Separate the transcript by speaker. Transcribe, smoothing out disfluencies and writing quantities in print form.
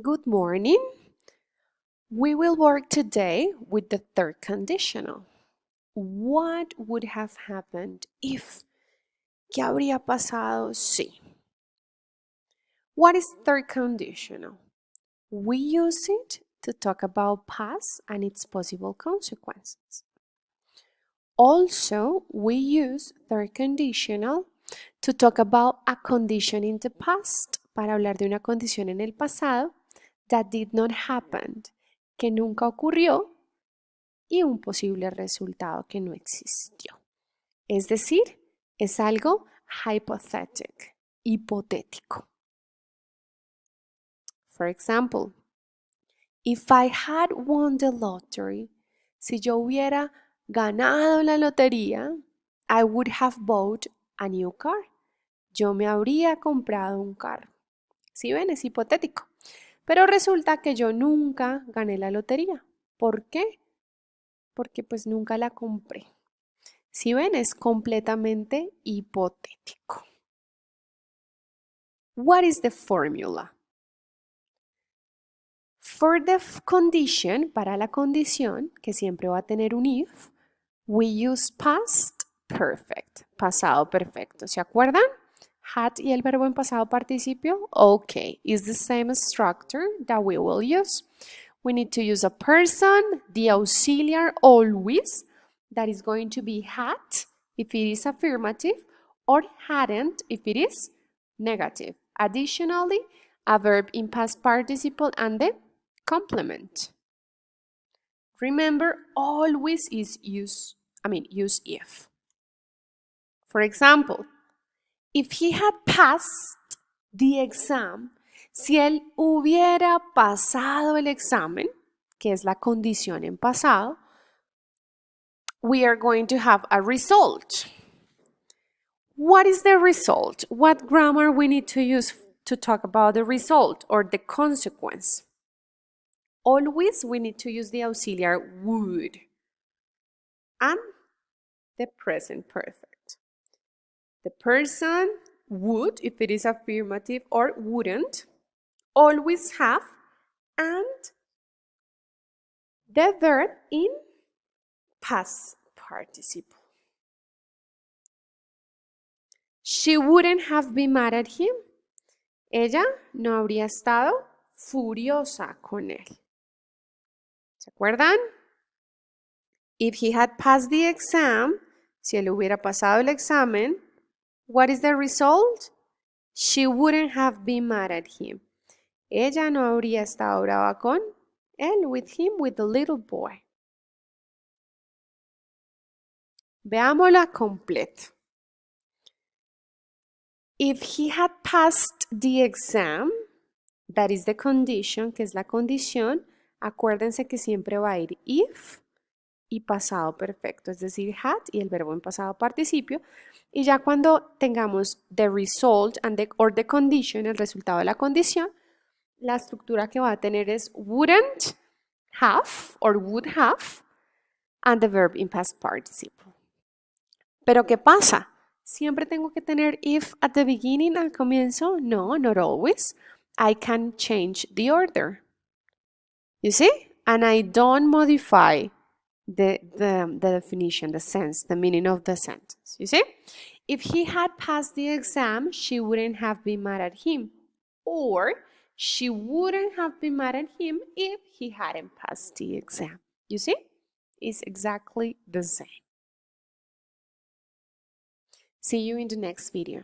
Speaker 1: Good morning. We will work today with the third conditional. What would have happened if? ¿Qué habría pasado si? What is third conditional? We use it to talk about past and its possible consequences. Also, we use third conditional to talk about a condition in the past, para hablar de una condición en el pasado that did not happen, que nunca ocurrió, y un posible resultado que no existió. Es decir, es algo hypothetical, hipotético. For example, if I had won the lottery, si yo hubiera ganado la lotería, I would have bought a new car. Yo me habría comprado un carro. ¿Sí ven? Es hipotético. Pero resulta que yo nunca gané la lotería. ¿Por qué? Porque pues nunca la compré. ¿Sí ven? Es completamente hipotético. What is the formula? For the condition, para la condición, que siempre va a tener un if, we use past perfect, pasado perfecto. ¿Se acuerdan? Had y el verbo en pasado participio. Okay, it's the same structure that we will use. We need to use a person, the auxiliary always, that is going to be had if it is affirmative, or hadn't if it is negative. Additionally, a verb in past participle and the complement. Remember, always is use if. For example, if he had passed the exam, si él hubiera pasado el examen, que es la condición en pasado, we are going to have a result. What is the result? What grammar we need to use to talk about the result or the consequence? Always we need to use the auxiliary would and the present perfect. The person would, if it is affirmative, or wouldn't, always have, and the verb in past participle. She wouldn't have been mad at him. Ella no habría estado furiosa con él. ¿Se acuerdan? If he had passed the exam, si él hubiera pasado el examen, what is the result? She wouldn't have been mad at him. Ella no habría estado brava con él, with him, with the little boy. Veámosla completa. If he had passed the exam, that is the condition, que es la condición, acuérdense que siempre va a ir if y pasado perfecto, es decir, had y el verbo en pasado participio. Y ya cuando tengamos the result or the condition, el resultado de la condición, la estructura que va a tener es wouldn't have or would have and the verb in past participle. Pero ¿qué pasa? ¿Siempre tengo que tener if at the beginning, al comienzo? No, not always. I can change the order. You see? And I don't modify the definition, the sense, the meaning of the sentence. You see? If he had passed the exam, she wouldn't have been mad at him. Or she wouldn't have been mad at him if he hadn't passed the exam. You see? It's exactly the same. See you in the next video.